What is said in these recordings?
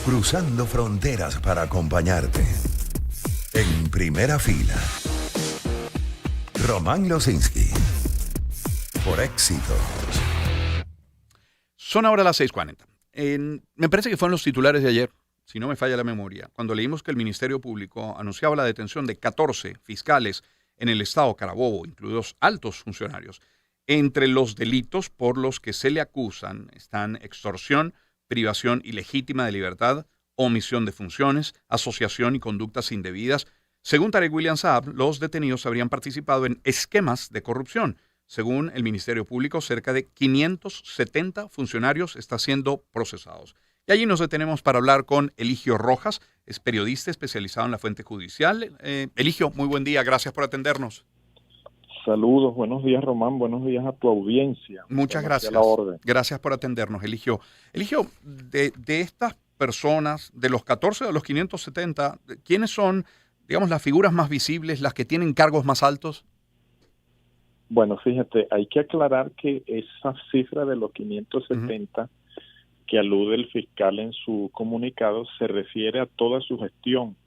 cruzando fronteras para acompañarte. En primera fila, Román Losinski, por Éxitos. Son ahora las 6:40. Me parece que fueron los titulares de ayer, si no me falla la memoria, cuando leímos que el Ministerio Público anunciaba la detención de 14 fiscales en el estado Carabobo, incluidos altos funcionarios. Entre los delitos por los que se le acusan están extorsión, privación ilegítima de libertad, omisión de funciones, asociación y conductas indebidas. Según Tarek William Saab, los detenidos habrían participado en esquemas de corrupción. Según el Ministerio Público, cerca de 570 funcionarios están siendo procesados. Y allí nos detenemos para hablar con Eligio Rojas, es periodista especializado en la fuente judicial. Eligio, muy buen día, gracias por atendernos. Saludos, buenos días Román, buenos días a tu audiencia. Muchas gracias. La orden. Gracias por atendernos, Eligio. Eligio, de estas personas, de los 14 a los 570, ¿quiénes son, digamos, las figuras más visibles, las que tienen cargos más altos? Bueno, fíjate, hay que aclarar que esa cifra de los 570 que alude el fiscal en su comunicado se refiere a toda su gestión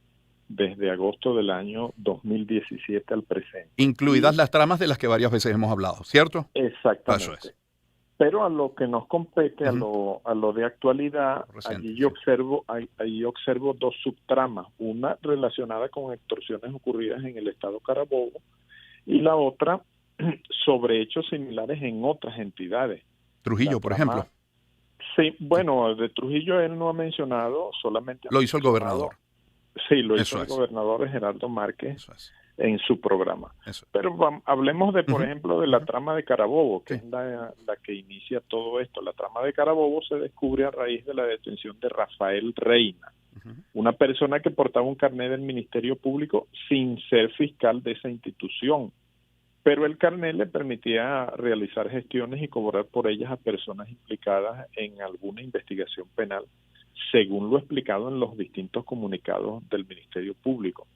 desde agosto del año 2017 al presente. Incluidas las tramas de las que varias veces hemos hablado, ¿cierto? Exactamente. Eso es. Pero a lo que nos compete, a lo de actualidad, Reciente, allí yo observo dos subtramas, una relacionada con extorsiones ocurridas en el estado Carabobo y la otra sobre hechos similares en otras entidades. Trujillo, por ejemplo. Sí, bueno, de Trujillo él no ha mencionado, solamente lo hizo el gobernador. Sí, lo hizo el gobernador Gerardo Márquez en su programa. Pero hablemos de, por ejemplo, de la trama de Carabobo, que es la que inicia todo esto. La trama de Carabobo se descubre a raíz de la detención de Rafael Reina, una persona que portaba un carnet del Ministerio Público sin ser fiscal de esa institución. Pero el carnet le permitía realizar gestiones y cobrar por ellas a personas implicadas en alguna investigación penal, según lo explicado en los distintos comunicados del Ministerio Público.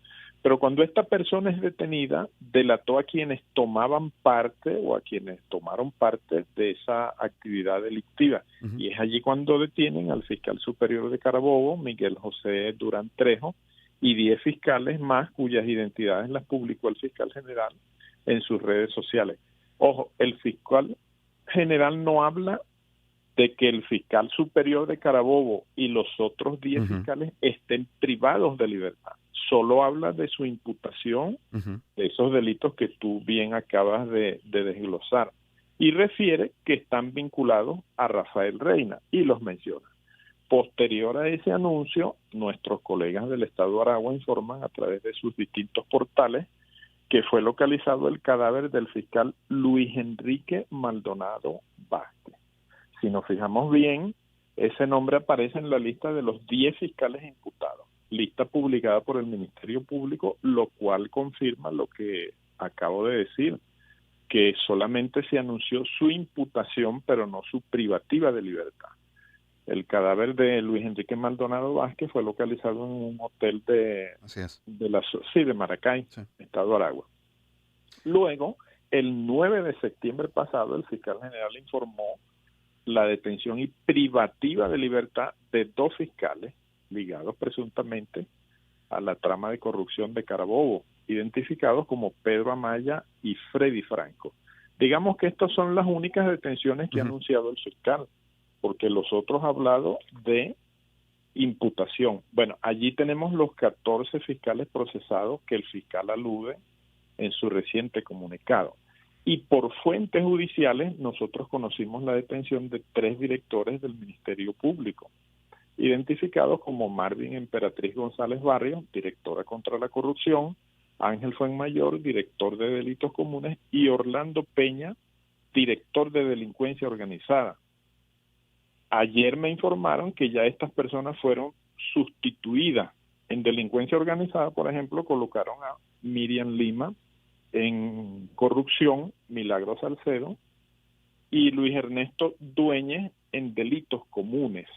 Pero cuando esta persona es detenida, delató a quienes tomaban parte o a quienes tomaron parte de esa actividad delictiva. Y es allí cuando detienen al fiscal superior de Carabobo, Miguel José Durán Trejo, y 10 fiscales más cuyas identidades las publicó el fiscal general en sus redes sociales. Ojo, el fiscal general no habla de que el fiscal superior de Carabobo y los otros 10 fiscales estén privados de libertad. Solo habla de su imputación de esos delitos que tú bien acabas de desglosar. Y refiere que están vinculados a Rafael Reina y los menciona. Posterior a ese anuncio, nuestros colegas del Estado Aragua informan a través de sus distintos portales que fue localizado el cadáver del fiscal Luis Enrique Maldonado Vázquez. Si nos fijamos bien, ese nombre aparece en la lista de los 10 fiscales imputados, lista publicada por el Ministerio Público, lo cual confirma lo que acabo de decir, que solamente se anunció su imputación, pero no su privativa de libertad. El cadáver de Luis Enrique Maldonado Vázquez fue localizado en un hotel de Maracay, Estado Aragua. Luego, el 9 de septiembre pasado, el fiscal general informó la detención y privativa de libertad de 2 fiscales ligados presuntamente a la trama de corrupción de Carabobo, identificados como Pedro Amaya y Freddy Franco. Digamos que estas son las únicas detenciones que ha anunciado el fiscal, porque los otros han hablado de imputación. Bueno, allí tenemos los 14 fiscales procesados que el fiscal alude en su reciente comunicado. Y por fuentes judiciales nosotros conocimos la detención de 3 directores del Ministerio Público, identificados como Marvin Emperatriz González Barrios, directora contra la corrupción, Ángel Fuenmayor, director de delitos comunes, y Orlando Peña, director de delincuencia organizada. Ayer me informaron que ya estas personas fueron sustituidas. En delincuencia organizada, por ejemplo, colocaron a Miriam Lima, en corrupción, Milagro Salcedo, y Luis Ernesto Dueñez en delitos comunes.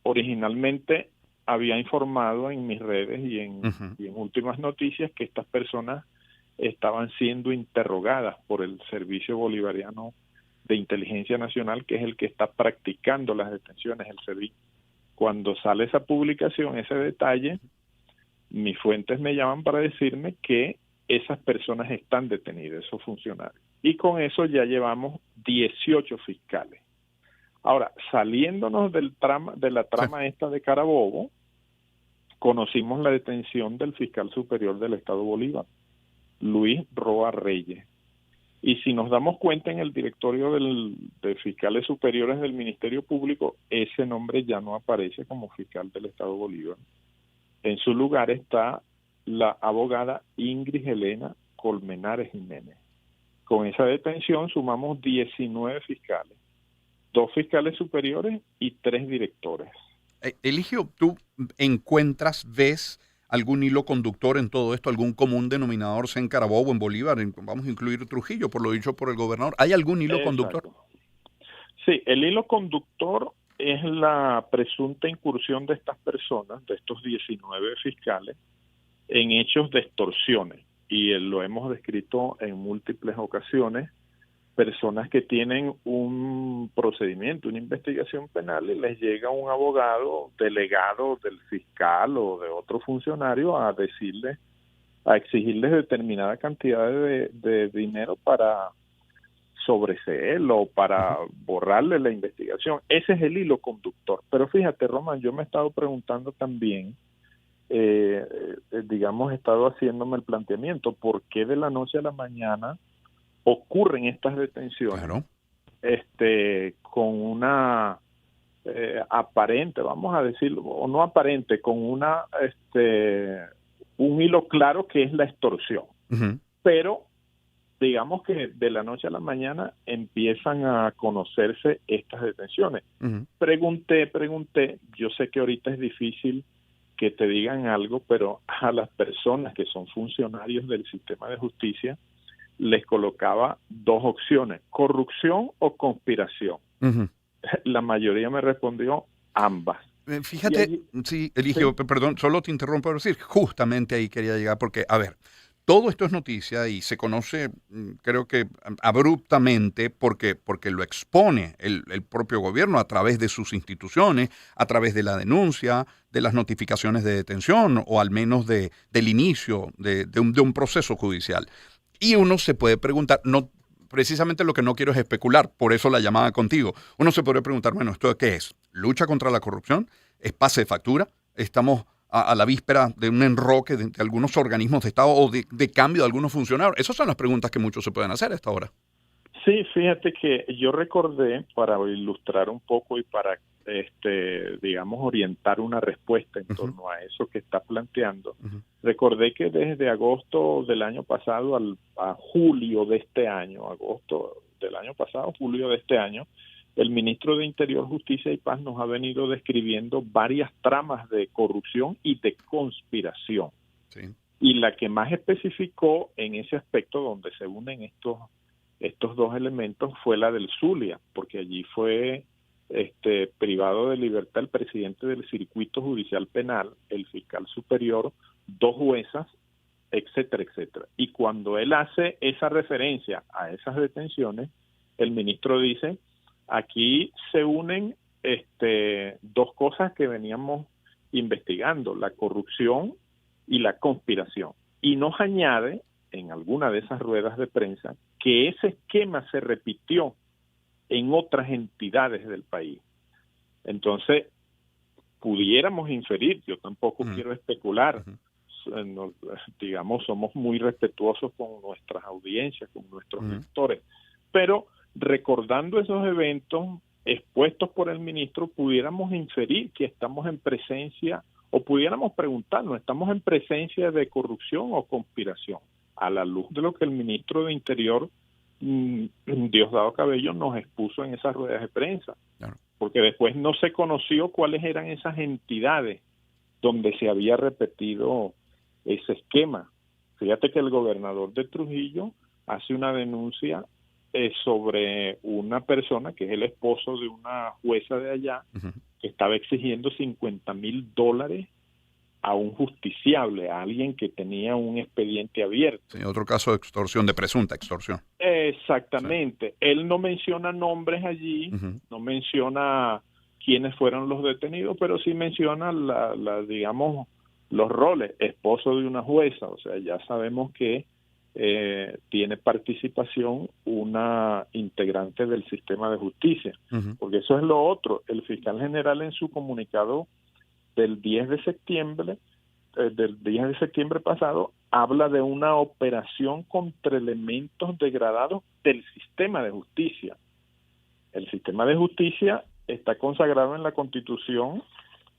Originalmente había informado en mis redes y en últimas noticias que estas personas estaban siendo interrogadas por el Servicio Bolivariano de Inteligencia Nacional, que es el que está practicando las detenciones, el SEBIN. Cuando sale esa publicación, ese detalle, mis fuentes me llaman para decirme que esas personas están detenidas, esos funcionarios. Y con eso ya llevamos 18 fiscales. Ahora, saliéndonos de la trama esta de Carabobo, conocimos la detención del fiscal superior del Estado Bolívar, Luis Roa Reyes. Y si nos damos cuenta en el directorio de fiscales superiores del Ministerio Público, ese nombre ya no aparece como fiscal del Estado Bolívar. En su lugar está la abogada Ingrid Helena Colmenares Jiménez. Con esa detención sumamos 19 fiscales, 2 fiscales superiores y 3 directores. Eligio, ¿tú ves algún hilo conductor en todo esto, algún común denominador, sea en Carabobo, en Bolívar, vamos a incluir Trujillo, por lo dicho por el gobernador? ¿Hay algún hilo conductor? Sí, el hilo conductor es la presunta incursión de estas personas, de estos 19 fiscales, en hechos de extorsiones. Y lo hemos descrito en múltiples ocasiones, personas que tienen un procedimiento, una investigación penal, y les llega un abogado delegado del fiscal o de otro funcionario a exigirles determinada cantidad de dinero para sobreseerlo o para borrarle la investigación. Ese es el hilo conductor. Pero fíjate, Román, yo me he estado preguntando también, he estado haciéndome el planteamiento, ¿por qué de la noche a la mañana ocurren estas detenciones? Claro. Con una aparente, vamos a decirlo, o no aparente, con una un hilo claro que es la extorsión. Uh-huh. Pero digamos que de la noche a la mañana empiezan a conocerse estas detenciones. Uh-huh. Pregunté, yo sé que ahorita es difícil que te digan algo, pero a las personas que son funcionarios del sistema de justicia les colocaba 2 opciones, corrupción o conspiración. Uh-huh. La mayoría me respondió ambas. Fíjate, Eligio, sí. Perdón, solo te interrumpo para decir, justamente ahí quería llegar, porque, a ver, todo esto es noticia y se conoce, creo que abruptamente, porque lo expone el propio gobierno a través de sus instituciones, a través de la denuncia, de las notificaciones de detención o al menos del inicio de un proceso judicial. Y uno se puede preguntar, no, precisamente lo que no quiero es especular, por eso la llamada contigo. Uno se podría preguntar, bueno, ¿esto qué es? ¿Lucha contra la corrupción? ¿Es pase de factura? ¿Estamos a la víspera de un enroque de algunos organismos de Estado o de cambio de algunos funcionarios? Esas son las preguntas que muchos se pueden hacer a esta hora. Sí, fíjate que yo recordé, para ilustrar un poco y para, orientar una respuesta en Uh-huh. torno a eso que está planteando, Uh-huh. recordé que desde agosto del año pasado a julio de este año, julio de este año, el ministro de Interior, Justicia y Paz nos ha venido describiendo varias tramas de corrupción y de conspiración. Sí. Y la que más especificó en ese aspecto donde se unen estos 2 elementos fue la del Zulia, porque allí fue privado de libertad el presidente del Circuito Judicial Penal, el fiscal superior, 2 juezas, etcétera, etcétera. Y cuando él hace esa referencia a esas detenciones, el ministro dice, aquí se unen 2 cosas que veníamos investigando, la corrupción y la conspiración. Y nos añade, en alguna de esas ruedas de prensa, que ese esquema se repitió en otras entidades del país. Entonces, pudiéramos inferir, yo tampoco quiero especular, somos muy respetuosos con nuestras audiencias, con nuestros lectores, pero recordando esos eventos expuestos por el ministro, pudiéramos inferir que estamos en presencia, o pudiéramos preguntarnos, ¿estamos en presencia de corrupción o conspiración? A la luz de lo que el ministro de Interior, Diosdado Cabello, nos expuso en esas ruedas de prensa. Claro. Porque después no se conoció cuáles eran esas entidades donde se había repetido ese esquema. Fíjate que el gobernador de Trujillo hace una denuncia sobre una persona que es el esposo de una jueza de allá, uh-huh, que estaba exigiendo $50,000 a un justiciable, a alguien que tenía un expediente abierto. Sí, otro caso de extorsión, de presunta extorsión. Exactamente. Sí. Él no menciona nombres allí, uh-huh, no menciona quiénes fueron los detenidos, pero sí menciona digamos, los roles, esposo de una jueza, o sea, ya sabemos que tiene participación una integrante del sistema de justicia, porque eso es lo otro. El fiscal general en su comunicado del 10 de septiembre pasado habla de una operación contra elementos degradados del sistema de justicia. El sistema de justicia está consagrado en la Constitución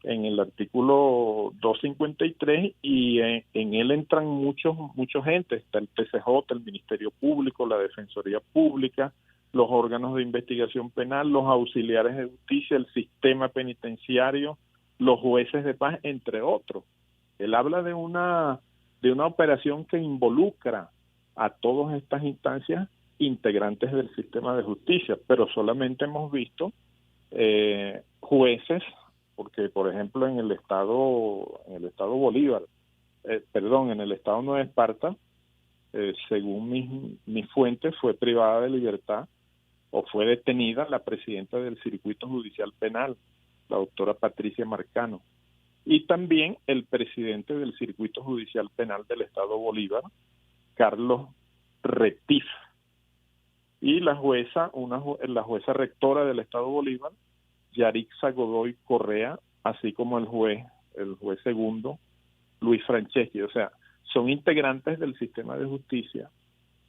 en el artículo 253 y en él entran muchos entes. Está el TCJ, el Ministerio Público, la Defensoría Pública, los órganos de investigación penal, los auxiliares de justicia, el sistema penitenciario, los jueces de paz, entre otros. Él habla de una operación que involucra a todas estas instancias integrantes del sistema de justicia, pero solamente hemos visto jueces, porque por ejemplo en el estado Bolívar, en el estado Nueva Esparta, según mis fuentes, fue privada de libertad o fue detenida la presidenta del Circuito Judicial Penal, la doctora Patricia Marcano, y también el presidente del Circuito Judicial Penal del estado Bolívar, Carlos Retif, y la jueza rectora del estado Bolívar, Yarixa Godoy Correa, así como el juez segundo, Luis Franceschi. O sea, son integrantes del sistema de justicia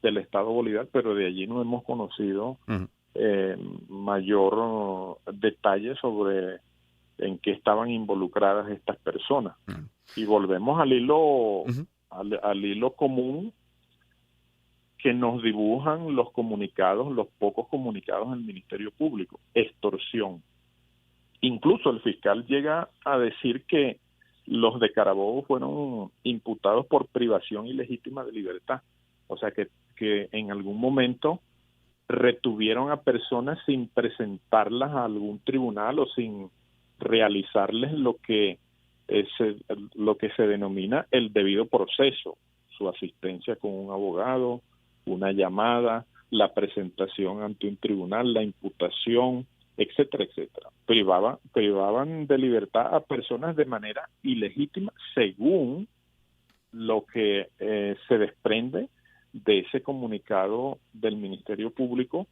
del estado Bolívar, pero de allí no hemos conocido mayor detalle sobre en qué estaban involucradas estas personas. Y volvemos al hilo común que nos dibujan los pocos comunicados del Ministerio Público: extorsión. Incluso el fiscal llega a decir que los de Carabobo fueron imputados por privación ilegítima de libertad. O sea, que en algún momento retuvieron a personas sin presentarlas a algún tribunal o sin realizarles lo que se denomina el debido proceso: su asistencia con un abogado, una llamada, la presentación ante un tribunal, la imputación, etcétera, etcétera. Privaban de libertad a personas de manera ilegítima, según lo que se desprende de ese comunicado del Ministerio Público,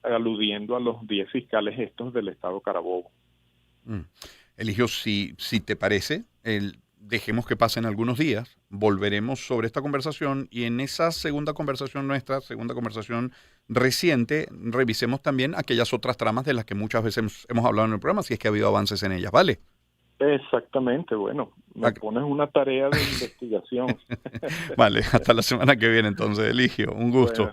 aludiendo a los 10 fiscales estos del estado Carabobo. Eligio, si te parece, dejemos que pasen algunos días, volveremos sobre esta conversación y en esa segunda conversación reciente, revisemos también aquellas otras tramas de las que muchas veces hemos hablado en el programa, si es que ha habido avances en ellas, ¿vale? Exactamente, bueno, me pones una tarea de investigación. Vale, hasta la semana que viene entonces, Eligio, un gusto.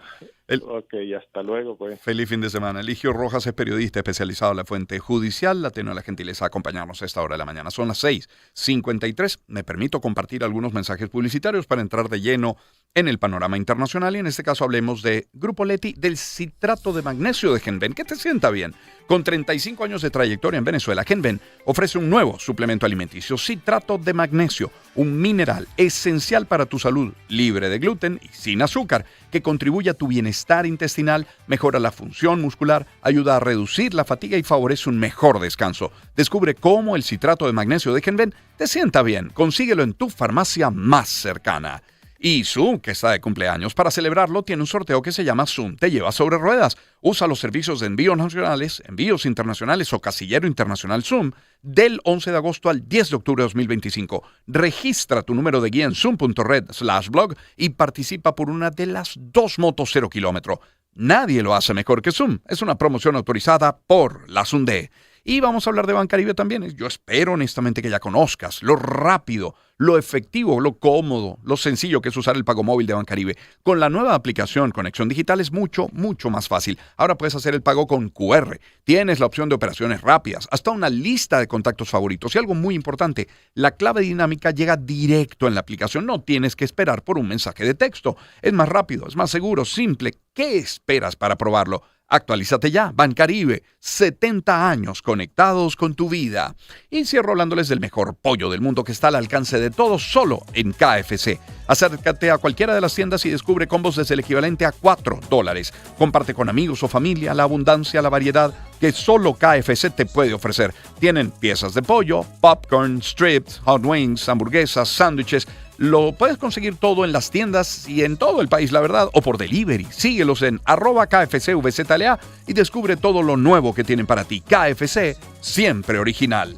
Ok, hasta luego, pues. Feliz fin de semana. Eligio Rojas es periodista especializado en la fuente judicial. Ha tenido la gentileza de acompañarnos a esta hora de la mañana. Son las 6:53. Me permito compartir algunos mensajes publicitarios para entrar de lleno en el panorama internacional y en este caso hablemos de Grupo Leti, del citrato de magnesio de Genven, que te sienta bien. Con 35 años de trayectoria en Venezuela, Genven ofrece un nuevo suplemento alimenticio, citrato de magnesio, un mineral esencial para tu salud, libre de gluten y sin azúcar, que contribuye a tu bienestar intestinal, mejora la función muscular, ayuda a reducir la fatiga y favorece un mejor descanso. Descubre cómo el citrato de magnesio de Genven te sienta bien. Consíguelo en tu farmacia más cercana. Y Zoom, que está de cumpleaños, para celebrarlo tiene un sorteo que se llama Zoom Te Lleva Sobre Ruedas. Usa los servicios de envíos nacionales, envíos internacionales o casillero internacional Zoom del 11 de agosto al 10 de octubre de 2025. Registra tu número de guía en zoom.red/blog y participa por una de las 2 motos 0 kilómetro. Nadie lo hace mejor que Zoom. Es una promoción autorizada por la Sunde. Y vamos a hablar de Bancaribe también. Yo espero honestamente que ya conozcas lo rápido, lo efectivo, lo cómodo, lo sencillo que es usar el pago móvil de Bancaribe. Con la nueva aplicación Conexión Digital es mucho, mucho más fácil. Ahora puedes hacer el pago con QR. Tienes la opción de operaciones rápidas, hasta una lista de contactos favoritos. Y algo muy importante, la clave dinámica llega directo en la aplicación. No tienes que esperar por un mensaje de texto. Es más rápido, es más seguro, simple, ¿Qué esperas para probarlo? Actualízate ya, Bancaribe, 70 años conectados con tu vida. Y cierro hablándoles del mejor pollo del mundo que está al alcance de todos solo en KFC. Acércate a cualquiera de las tiendas y descubre combos desde el equivalente a $4. Comparte con amigos o familia la abundancia, la variedad que solo KFC te puede ofrecer. Tienen piezas de pollo, popcorn, strips, hot wings, hamburguesas, sándwiches. Lo puedes conseguir todo en las tiendas y en todo el país, la verdad, o por delivery. Síguelos en @KFCVZLA y descubre todo lo nuevo que tienen para ti. KFC, siempre original.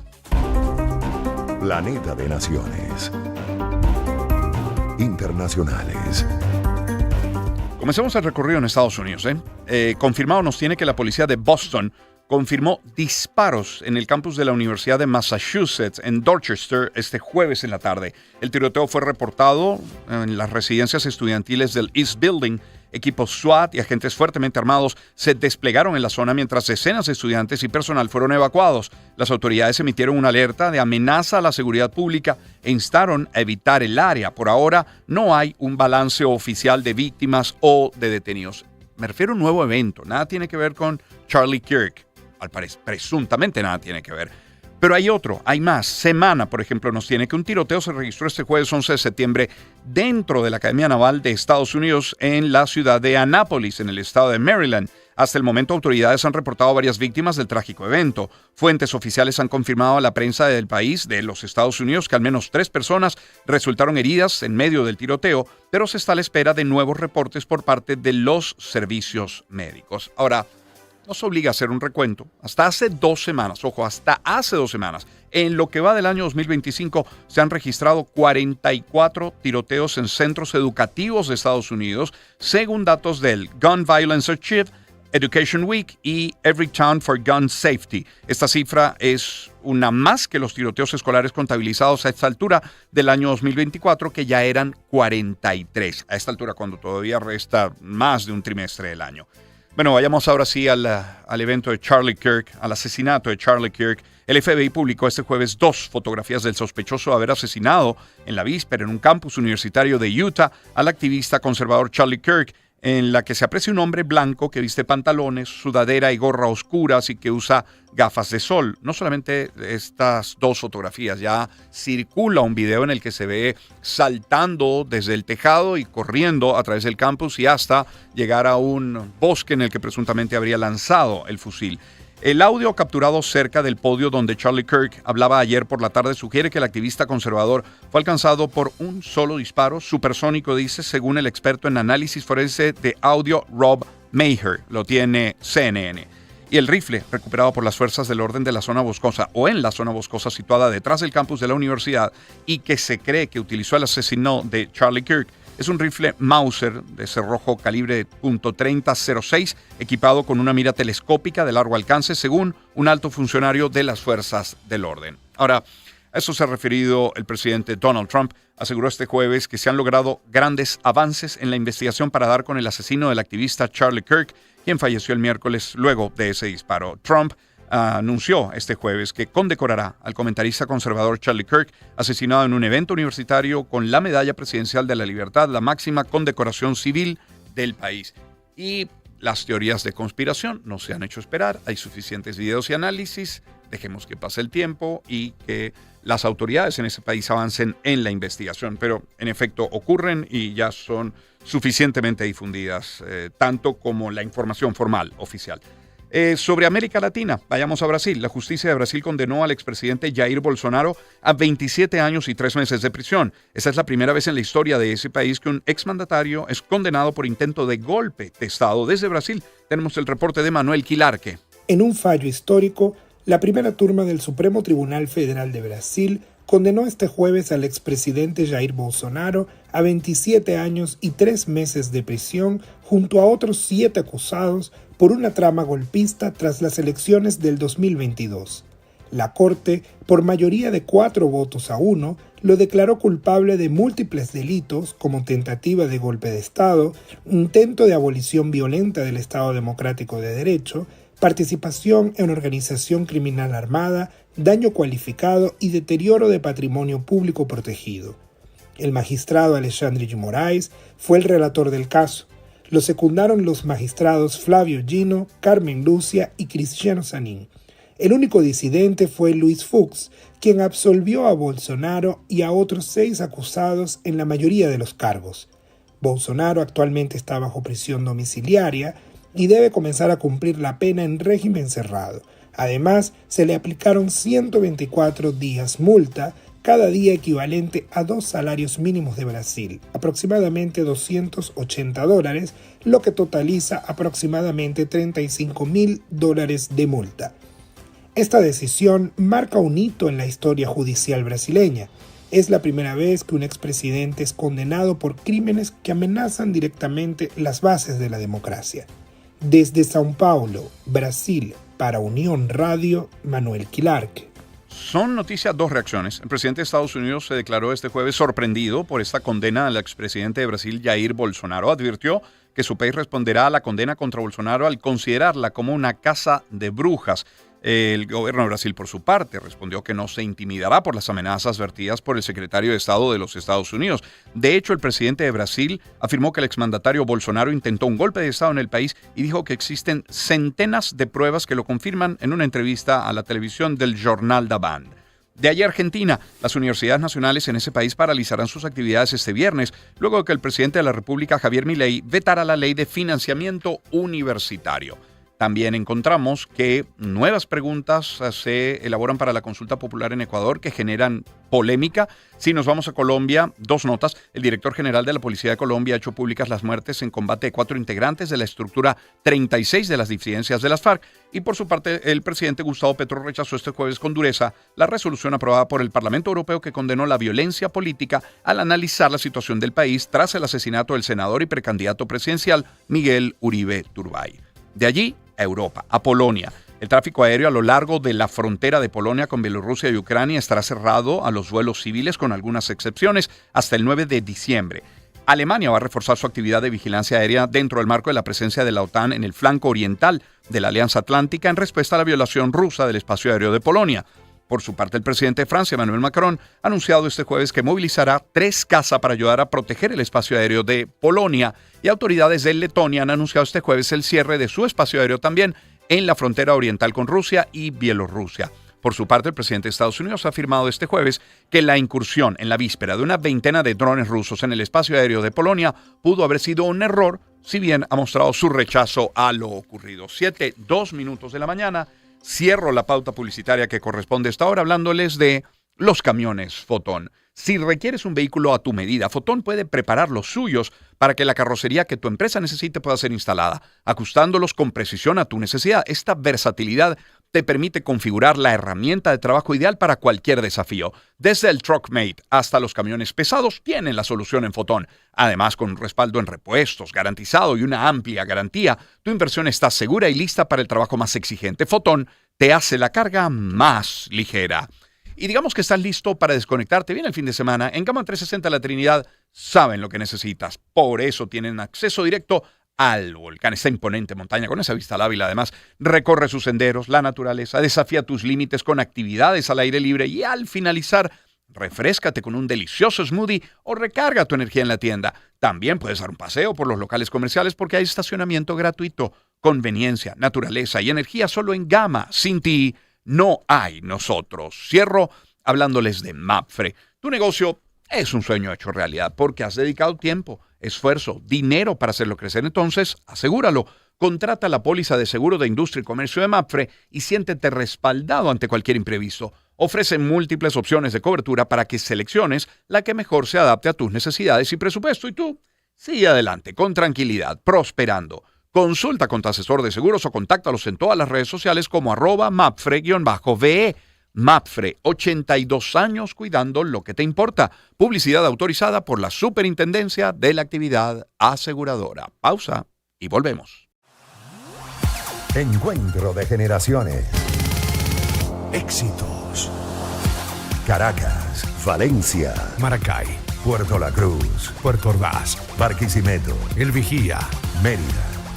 Planeta de Naciones. Internacionales. Comencemos el recorrido en Estados Unidos. Confirmado nos tiene que la policía de Boston confirmó disparos en el campus de la Universidad de Massachusetts en Dorchester este jueves en la tarde. El tiroteo fue reportado en las residencias estudiantiles del East Building. Equipos SWAT y agentes fuertemente armados se desplegaron en la zona mientras decenas de estudiantes y personal fueron evacuados. Las autoridades emitieron una alerta de amenaza a la seguridad pública e instaron a evitar el área. Por ahora no hay un balance oficial de víctimas o de detenidos. Me refiero a un nuevo evento. Nada tiene que ver con Charlie Kirk. Presuntamente nada tiene que ver. Pero hay otro, hay más. Semana, por ejemplo, nos tiene que un tiroteo se registró este jueves 11 de septiembre dentro de la Academia Naval de Estados Unidos en la ciudad de Annapolis, en el estado de Maryland. Hasta el momento, autoridades han reportado varias víctimas del trágico evento. Fuentes oficiales han confirmado a la prensa del país de los Estados Unidos que al menos 3 personas resultaron heridas en medio del tiroteo, pero se está a la espera de nuevos reportes por parte de los servicios médicos. Ahora, nos obliga a hacer un recuento. Hasta hace 2 semanas, en lo que va del año 2025, se han registrado 44 tiroteos en centros educativos de Estados Unidos, según datos del Gun Violence Archive, Education Week y Everytown for Gun Safety. Esta cifra es una más que los tiroteos escolares contabilizados a esta altura del año 2024, que ya eran 43. A esta altura, cuando todavía resta más de un trimestre del año. Bueno, vayamos ahora sí al evento de Charlie Kirk, al asesinato de Charlie Kirk. El FBI publicó este jueves 2 fotografías del sospechoso de haber asesinado en la víspera en un campus universitario de Utah al activista conservador Charlie Kirk, en la que se aprecia un hombre blanco que viste pantalones, sudadera y gorra oscuras y que usa gafas de sol. No solamente estas 2 fotografías, ya circula un video en el que se ve saltando desde el tejado y corriendo a través del campus y hasta llegar a un bosque en el que presuntamente habría lanzado el fusil. El audio capturado cerca del podio donde Charlie Kirk hablaba ayer por la tarde sugiere que el activista conservador fue alcanzado por un solo disparo supersónico, dice, según el experto en análisis forense de audio Rob Maher. Lo tiene CNN. Y el rifle, recuperado por las fuerzas del orden de la zona boscosa o en la zona boscosa situada detrás del campus de la universidad y que se cree que utilizó el asesino de Charlie Kirk, es un rifle Mauser de cerrojo calibre .30-06 equipado con una mira telescópica de largo alcance, según un alto funcionario de las fuerzas del orden. Ahora, a eso se ha referido el presidente Donald Trump. Aseguró este jueves que se han logrado grandes avances en la investigación para dar con el asesino del activista Charlie Kirk, quien falleció el miércoles luego de ese disparo. Trump anunció este jueves que condecorará al comentarista conservador Charlie Kirk, asesinado en un evento universitario con la Medalla Presidencial de la Libertad, la máxima condecoración civil del país. Y las teorías de conspiración no se han hecho esperar. Hay suficientes videos y análisis. Dejemos que pase el tiempo y que las autoridades en ese país avancen en la investigación. Pero, en efecto, ocurren y ya son suficientemente difundidas, tanto como la información formal, oficial. Sobre América Latina, vayamos a Brasil. La justicia de Brasil condenó al expresidente Jair Bolsonaro a 27 años y 3 meses de prisión. Esta es la primera vez en la historia de ese país que un exmandatario es condenado por intento de golpe de Estado. Desde Brasil tenemos el reporte de Manuel Quilarque. En un fallo histórico, la primera turma del Supremo Tribunal Federal de Brasil condenó este jueves al expresidente Jair Bolsonaro a 27 años y 3 meses de prisión junto a otros 7 acusados por una trama golpista tras las elecciones del 2022. La Corte, por mayoría de 4-1, lo declaró culpable de múltiples delitos como tentativa de golpe de Estado, intento de abolición violenta del Estado Democrático de Derecho, participación en organización criminal armada, daño cualificado y deterioro de patrimonio público protegido. El magistrado Alexandre de Moraes fue el relator del caso. Lo secundaron los magistrados Flavio Gino, Carmen Lucia y Cristiano Zanin. El único disidente fue Luis Fux, quien absolvió a Bolsonaro y a otros 6 acusados en la mayoría de los cargos. Bolsonaro actualmente está bajo prisión domiciliaria y debe comenzar a cumplir la pena en régimen cerrado. Además, se le aplicaron 124 días multa, cada día equivalente a 2 salarios mínimos de Brasil, aproximadamente $280, lo que totaliza aproximadamente $35.000 de multa. Esta decisión marca un hito en la historia judicial brasileña. Es la primera vez que un expresidente es condenado por crímenes que amenazan directamente las bases de la democracia. Desde São Paulo, Brasil, para Unión Radio, Manuel Quilarque. Son noticias 2 reacciones. El presidente de Estados Unidos se declaró este jueves sorprendido por esta condena al expresidente de Brasil, Jair Bolsonaro. Advirtió que su país responderá a la condena contra Bolsonaro al considerarla como una casa de brujas. El gobierno de Brasil, por su parte, respondió que no se intimidará por las amenazas vertidas por el secretario de Estado de los Estados Unidos. De hecho, el presidente de Brasil afirmó que el exmandatario Bolsonaro intentó un golpe de Estado en el país y dijo que existen centenas de pruebas que lo confirman en una entrevista a la televisión del Jornal da Band. De allí a Argentina, las universidades nacionales en ese país paralizarán sus actividades este viernes, luego de que el presidente de la República, Javier Milei, vetara la ley de financiamiento universitario. También encontramos que nuevas preguntas se elaboran para la consulta popular en Ecuador que generan polémica. Si nos vamos a Colombia, 2 notas. El director general de la Policía de Colombia ha hecho públicas las muertes en combate de 4 integrantes de la estructura 36 de las disidencias de las FARC. Y por su parte, el presidente Gustavo Petro rechazó este jueves con dureza la resolución aprobada por el Parlamento Europeo que condenó la violencia política al analizar la situación del país tras el asesinato del senador y precandidato presidencial Miguel Uribe Turbay. De allí a Europa, a Polonia. El tráfico aéreo a lo largo de la frontera de Polonia con Bielorrusia y Ucrania estará cerrado a los vuelos civiles con algunas excepciones hasta el 9 de diciembre. Alemania va a reforzar su actividad de vigilancia aérea dentro del marco de la presencia de la OTAN en el flanco oriental de la Alianza Atlántica en respuesta a la violación rusa del espacio aéreo de Polonia. Por su parte, el presidente de Francia, Emmanuel Macron, ha anunciado este jueves que movilizará 3 cazas para ayudar a proteger el espacio aéreo de Polonia, y autoridades de Letonia han anunciado este jueves el cierre de su espacio aéreo también en la frontera oriental con Rusia y Bielorrusia. Por su parte, el presidente de Estados Unidos ha afirmado este jueves que la incursión en la víspera de una veintena de drones rusos en el espacio aéreo de Polonia pudo haber sido un error, si bien ha mostrado su rechazo a lo ocurrido. 7:02 de la mañana. Cierro la pauta publicitaria que corresponde a esta hora hablándoles de los camiones Fotón. Si requieres un vehículo a tu medida, Fotón puede preparar los suyos para que la carrocería que tu empresa necesite pueda ser instalada, ajustándolos con precisión a tu necesidad. Esta versatilidad te permite configurar la herramienta de trabajo ideal para cualquier desafío. Desde el Truckmate hasta los camiones pesados tienen la solución en Fotón. Además, con un respaldo en repuestos garantizado y una amplia garantía, tu inversión está segura y lista para el trabajo más exigente. Fotón te hace la carga más ligera. Y digamos que estás listo para desconectarte bien el fin de semana. En Gama 360 La Trinidad saben lo que necesitas. Por eso tienen acceso directo al volcán. Esta imponente montaña con esa vista al Ávila. Además, recorre sus senderos, la naturaleza, desafía tus límites con actividades al aire libre y al finalizar, refréscate con un delicioso smoothie o recarga tu energía en la tienda. También puedes dar un paseo por los locales comerciales porque hay estacionamiento gratuito, conveniencia, naturaleza y energía solo en Gama. Sin ti no hay nosotros. Cierro hablándoles de Mapfre. Tu negocio es un sueño hecho realidad porque has dedicado tiempo, esfuerzo, dinero para hacerlo crecer. Entonces, asegúralo. Contrata la póliza de seguro de industria y comercio de Mapfre y siéntete respaldado ante cualquier imprevisto. Ofrece múltiples opciones de cobertura para que selecciones la que mejor se adapte a tus necesidades y presupuesto. Y tú, sigue adelante con tranquilidad, prosperando. Consulta con tu asesor de seguros o contáctalos en todas las redes sociales como @Mapfre_VE. Mapfre, 82 años cuidando lo que te importa. Publicidad autorizada por la Superintendencia de la Actividad Aseguradora. Pausa y volvemos. Encuentro de generaciones. Éxitos. Caracas, Valencia, Maracay, Puerto La Cruz, Puerto Ordaz, Barquisimeto, El Vigía, Mérida,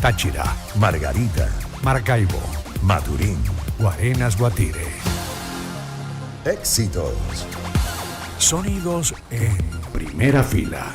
Táchira, Margarita, Maracaibo, Maturín. Guarenas, Guatire. Éxitos. Sonidos en primera fila.